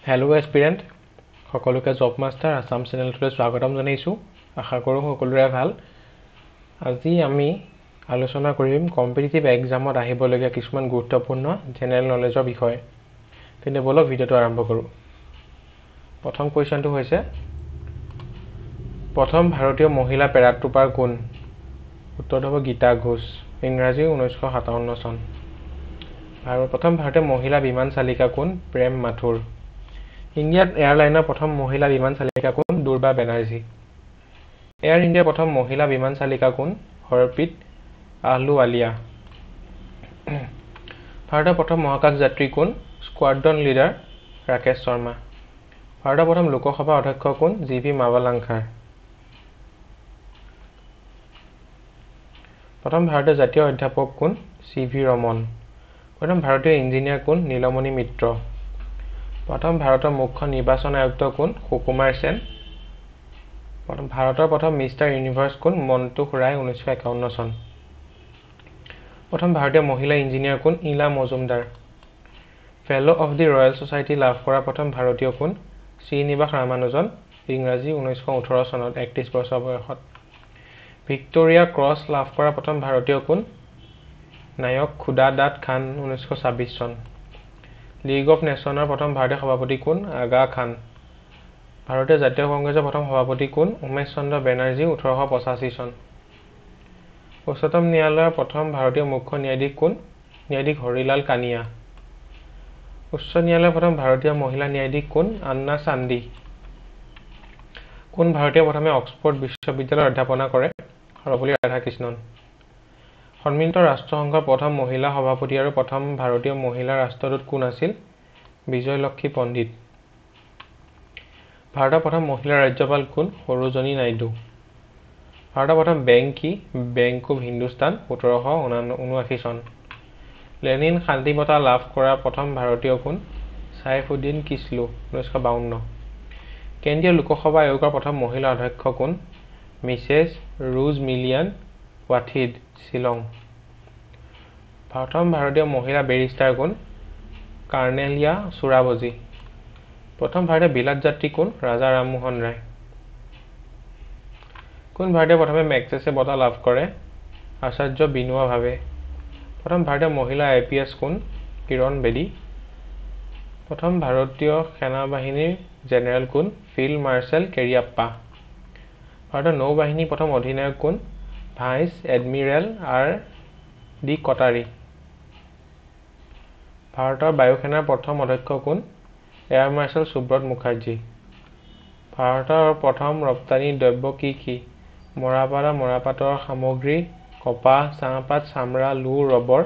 Hello' এস্পিৰেণ্ট সকলোকে job master Assam চেনেলটোলৈ স্বাগতম জনাইছোঁ। আশা কৰোঁ সকলোৰে ভাল। আজি আমি আলোচনা কৰিম কম্পিটিটিভ এক্সামত আহিবলগীয়া কিছুমান গুৰুত্বপূৰ্ণ জেনেৰেল নলেজৰ বিষয়ে। তেন্তে বলক ভিডিঅ'টো আৰম্ভ কৰোঁ। প্ৰথম কুৱেশ্যনটো হৈছে প্ৰথম ভাৰতীয় মহিলা পেৰাট্ৰুপাৰ কোন? উত্তৰটো হ'ব গীতা ঘোষ। ইংৰাজী 1957 চন। আৰু প্ৰথম ভাৰতীয় মহিলা বিমান চালিকা কোন? প্ৰেম মাথুৰ। ইণ্ডিয়ান এয়াৰলাইনৰ প্ৰথম মহিলা বিমান চালিকা কোন? দুৰ্বা বেনাৰ্জী। এয়াৰ ইণ্ডিয়াৰ প্ৰথম মহিলা বিমান চালিকা কোন? হৰপ্ৰীত আহলুৱালিয়া। ভাৰতৰ প্ৰথম মহাকাশ যাত্ৰী কোন? Squadron leader Rakesh Sharma. ভাৰতৰ প্ৰথম লোকসভা অধ্যক্ষ কোন? G V Mavalankar. প্ৰথম ভাৰতীয় জাতীয় অধ্যাপক কোন? C V Raman. প্ৰথম ভাৰতীয় ইঞ্জিনিয়াৰ কোন? নীলমণি মিত্ৰ। প্ৰথম ভাৰতৰ মুখ্য নিৰ্বাচন আয়ুক্ত কোন? সুকুমাৰ সেন। ভাৰতৰ প্ৰথম মিষ্টাৰ ইউনিভাৰ্ছ কোন? মণ্টুক ৰায় 1951 চন। প্ৰথম ভাৰতীয় মহিলা ইঞ্জিনিয়াৰ কোন? Ila Majumdar. Fellow' of the royal society লাভ কৰা প্ৰথম ভাৰতীয় কোন? শ্ৰীনিবাস ৰামানুজন। ইংৰাজী 1918 চনত 31 বছৰ বয়সত। ভিক্টোৰিয়া ক্ৰছ লাভ কৰা প্ৰথম ভাৰতীয় কোন? নায়ক খুদা দাদ খান 1926 চন। লীগ অফ নেশ্যনৰ প্ৰথম ভাৰতীয় সভাপতি কোন? আগা খান। ভাৰতীয় জাতীয় কংগ্ৰেছৰ প্ৰথম সভাপতি কোন? উমেশ চন্দ্ৰ বেনাৰ্জী 1885 চন। উচ্চতম ন্যায়ালয়ৰ প্ৰথম ভাৰতীয় মুখ্য ন্যায়াধীশ কোন? ন্যায়াধীশ হৰিলাল কানিয়া। উচ্চ ন্যায়ালয়ৰ প্ৰথম ভাৰতীয় মহিলা ন্যায়াধীশ কোন? আন্না চান্দি। কোন ভাৰতীয় প্ৰথমে অক্সফৰ্ড বিশ্ববিদ্যালয়ত অধ্যাপনা কৰে? সৰ্বপল্লী ৰাধাকৃষ্ণন। সন্মিলিত ৰাষ্ট্ৰসংঘৰ প্ৰথম মহিলা সভাপতি আৰু প্ৰথম ভাৰতীয় মহিলা ৰাষ্ট্ৰদূত কোন আছিল? বিজয়লক্ষ্মী পণ্ডিত। ভাৰতৰ প্ৰথম মহিলা ৰাজ্যপাল কোন? সৰোজনী নাইডু। ভাৰতৰ প্ৰথম বেংক কি? বেংক অৱ হিন্দুস্তান 1779 চন। লেনিন শান্তি বঁটা লাভ কৰা প্ৰথম ভাৰতীয় কোন? ছাইফুদ্দিন কিচলু 1952। কেন্দ্ৰীয় লোকসভা আয়োগৰ প্ৰথম মহিলা অধ্যক্ষ কোন? মিছেছ ৰুজ মিলিয়ান ৱাথিড, শ্বিলং। প্ৰথম ভাৰতীয় মহিলা বেৰিষ্টাৰ কোন? কাৰ্নেলিয়া চুৰাবজী। প্ৰথম ভাৰতীয় বিলাত যাত্ৰী কোন? ৰাজা ৰামমোহন ৰায়। কোন ভাৰতীয় প্ৰথমে মেগছেছে বঁটা লাভ কৰে? আচাৰ্য বিনোৱা ভাৱে। প্ৰথম ভাৰতীয় মহিলা IPS কোন? কিৰণ বেদী। প্ৰথম ভাৰতীয় সেনাবাহিনীৰ জেনেৰেল কোন? Field marshal Cariappa. ভাৰতৰ নৌ বাহিনীৰ প্ৰথম অধিনায়ক কোন? Vice admiral R.D. কটাৰী। ভাৰতৰ বায়ুসেনাৰ প্ৰথম অধ্যক্ষ কোন? Air marshal Subroto Mukherjee. ভাৰতৰ প্ৰথম ৰপ্তানি দ্ৰব্য কি কি? মৰাপাটৰ সামগ্ৰী, কপাহ, চাহপাত, চামৰা, লো, ৰবৰ,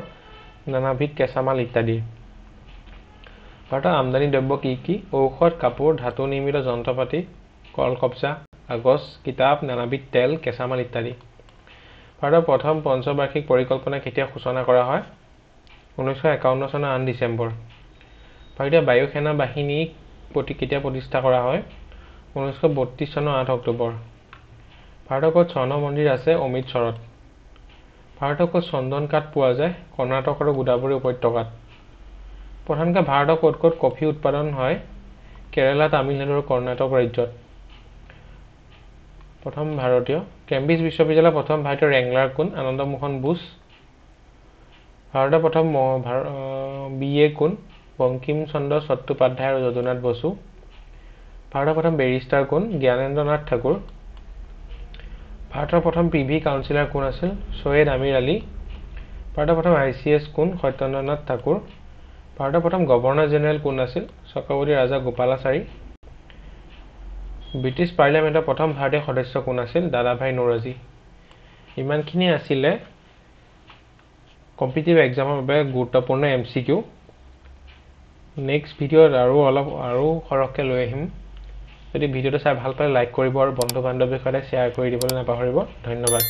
নানাবিধ কেঁচামাল ইত্যাদি। ভাৰতৰ আমদানি দ্ৰব্য কি কি? ঔষধ, কাপোৰ, ধাতু নিৰ্মিত যন্ত্ৰপাতি, কলকবজা, কাগজ, কিতাপ, নানাবিধ তেল, কেঁচামাল ইত্যাদি। ভাৰতৰ প্ৰথম পঞ্চবাৰ্ষিক পৰিকল্পনা কেতিয়া সূচনা কৰা হয়? 1951 চনৰ 8 ডিচেম্বৰ। ভাৰতীয় বায়ু সেনা বাহিনী কেতিয়া প্ৰতিষ্ঠা কৰা হয়? 1932 চনৰ 8 অক্টোবৰ। ভাৰতৰ ক'ত স্বৰ্ণ মন্দিৰ আছে? অমৃতসৰত। ভাৰতৰ ক'ত চন্দন কাঠ পোৱা যায়? কৰ্ণাটক আৰু গোদাবৰী উপত্যকাত। প্ৰধানকৈ ভাৰতৰ ক'ত ক'ত কফি উৎপাদন হয়? কেৰালা, তামিলনাডু আৰু কৰ্ণাটক ৰাজ্যত। প্ৰথম ভাৰতীয় কেম্ব্ৰিজ বিশ্ববিদ্যালয়ৰ প্ৰথম ভাৰতীয় ৰেংলাৰ কোন? আনন্দ মোহন বোস। ভাৰতৰ প্ৰথম BA কোন? বংকিম চন্দ্ৰ চট্টোপাধ্যায় আৰু যদুনাথ বসু। ভাৰতৰ প্ৰথম বেৰিষ্টাৰ কোন? জ্ঞানেন্দ্ৰ নাথ ঠাকুৰ। ভাৰতৰ প্ৰথম প্ৰিভি কাউন্সিলৰ কোন আছিল? ছৈয়দ আমিৰ আলী। ভাৰতৰ প্ৰথম ICS কোন? সত্যেন্দ্ৰ নাথ ঠাকুৰ। ভাৰতৰ প্ৰথম গভৰ্ণৰ জেনেৰেল কোন আছিল? চক্ৰৱৰ্তী ৰাজা গোপালাচাৰী। ব্ৰিটিছ পাৰ্লিয়ামেণ্টৰ প্ৰথম ভাৰতীয় সদস্য কোন আছিল? দাদাভাই নৌৰোজী। ইমানখিনি আছিলে কম্পিটিটিভ এক্সামৰ বাবে গুৰুত্বপূৰ্ণ MCQ। নেক্সট ভিডিঅ'ত আৰু সৰহকৈ লৈ আহিম। যদি ভিডিঅ'টো চাই ভাল পালে লাইক কৰিব আৰু বন্ধু বান্ধৱীৰ সৈতে শ্বেয়াৰ কৰি দিবলৈ নাপাহৰিব। ধন্যবাদ।